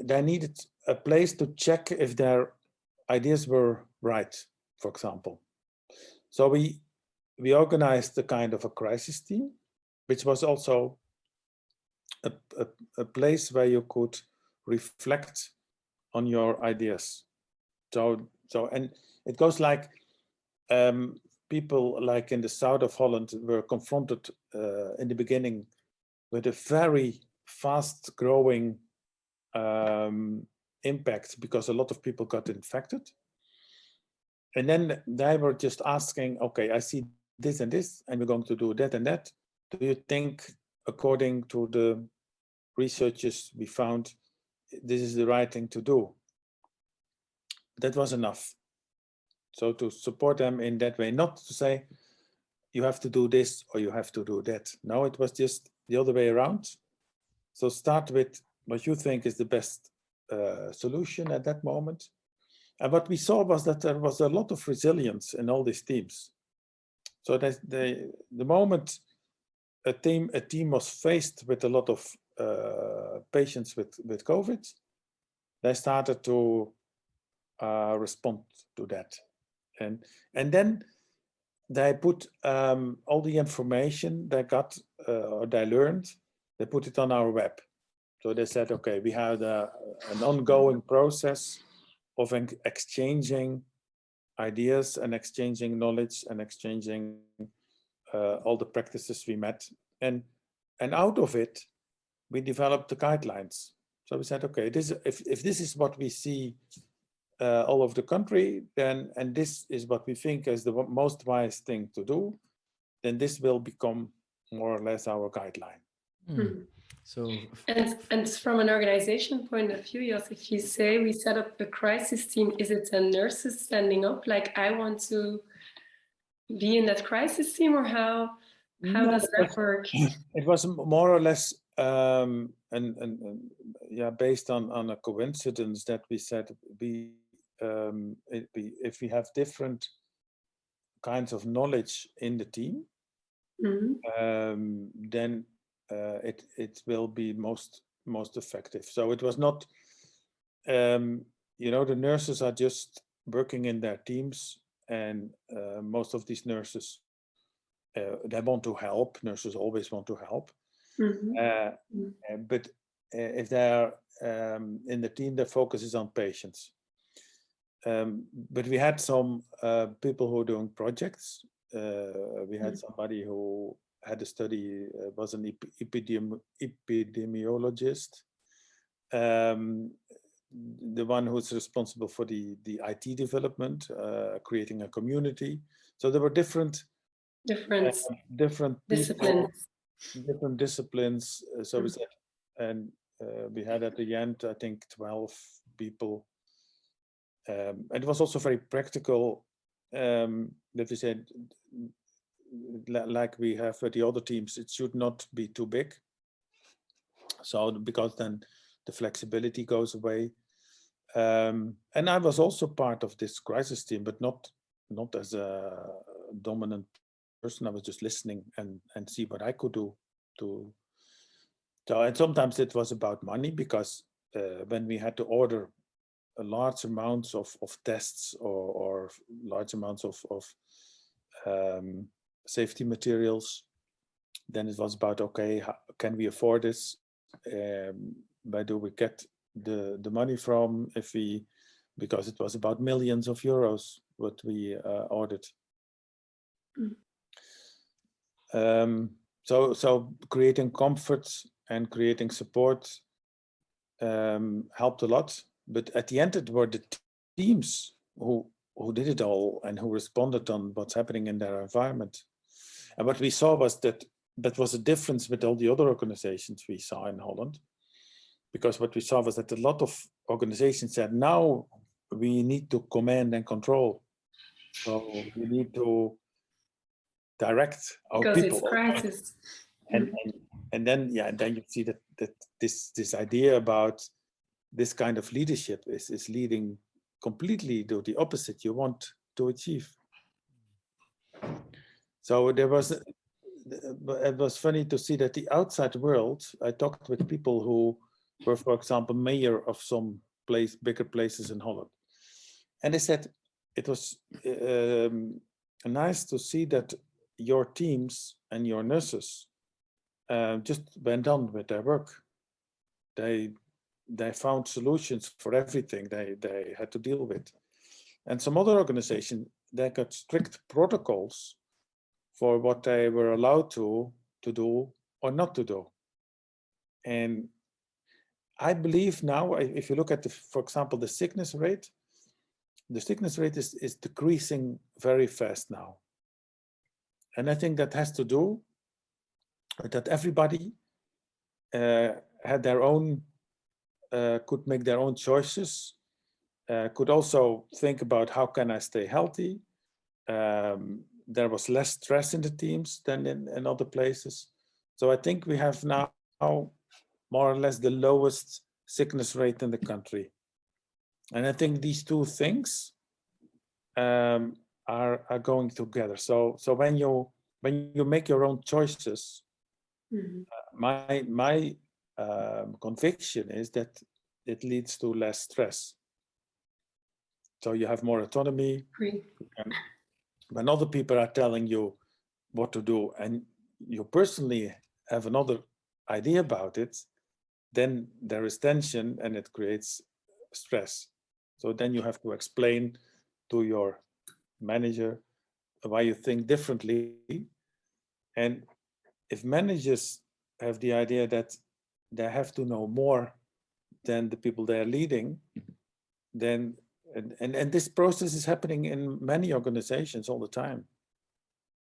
they needed a place to check if their ideas were right, for example. So we organized a kind of a crisis team, which was also a place where you could reflect on your ideas. So and it goes like people like in the south of Holland were confronted in the beginning with a very fast growing impact because a lot of people got infected. And then they were just asking, okay, I see this and this, and we're going to do that and that. Do you think, according to the researchers we found, this is the right thing to do? That was enough. So to support them in that way, not to say you have to do this or you have to do that. No, it was just the other way around. So start with what you think is the best solution at that moment. And what we saw was that there was a lot of resilience in all these teams. So that the moment a team was faced with a lot of patients with COVID, they started to respond to that. And then they put all the information they got or they learned, they put it on our web. So they said, okay, we have an ongoing process of exchanging ideas and exchanging knowledge and exchanging all the practices we met. And out of it, we developed the guidelines. So we said, okay, if this is what we see all over the country, then, and this is what we think is the most wise thing to do, then this will become more or less our guideline. So, and from an organization point of view, Jos, if you say we set up a crisis team, is it a nurses standing up like I want to be in that crisis team, or how does that work? It was more or less based on a coincidence that we said if we have different kinds of knowledge in the team, then it will be most effective. So it was not, the nurses are just working in their teams, and most of these nurses, they want to help. Nurses always want to help. But if they are in the team, the focus is on patients. But we had some people who were doing projects. We had somebody who had a study, was an epidemiologist. The one who's responsible for the IT development, creating a community. So there were different disciplines. Different disciplines. So we said, and we had at the end, I think, 12 people. It was also very practical that we said, like we have with the other teams, it should not be too big. So because then the flexibility goes away. And I was also part of this crisis team, but not as a dominant person. I was just listening and see what I could do to. So, and sometimes it was about money, because when we had to order a large amounts of tests or large amounts of safety materials, then it was about, okay, can we afford this? Where do we get the money from? Because it was about millions of euros what we ordered. So creating comfort and creating support helped a lot. But at the end, it were the teams who did it all and who responded on what's happening in their environment. And what we saw was that was a difference with all the other organizations we saw in Holland. Because what we saw was that a lot of organizations said, now we need to command and control. So we need to direct our because people. It's crisis. And then you see that this idea about this kind of leadership is leading completely to the opposite you want to achieve. So it was funny to see that the outside world, I talked with people who were, for example, mayor of some bigger places in Holland. And they said it was nice to see that your teams and your nurses just went on with their work. They found solutions for everything they had to deal with. And some other organizations, they got strict protocols for what they were allowed to do or not to do. And I believe now, if you look at, for example, the sickness rate is decreasing very fast now. And I think that has to do with that everybody had their own, could make their own choices, could also think about how can I stay healthy. There was less stress in the teams than in other places. So I think we have now more or less the lowest sickness rate in the country. And I think these two things are going together. So when you make your own choices, my conviction is that it leads to less stress. So you have more autonomy. And when other people are telling you what to do and you personally have another idea about it, then there is tension and it creates stress. So then you have to explain to your manager why you think differently. And if managers have the idea that they have to know more than the people they're leading, then and this process is happening in many organizations all the time.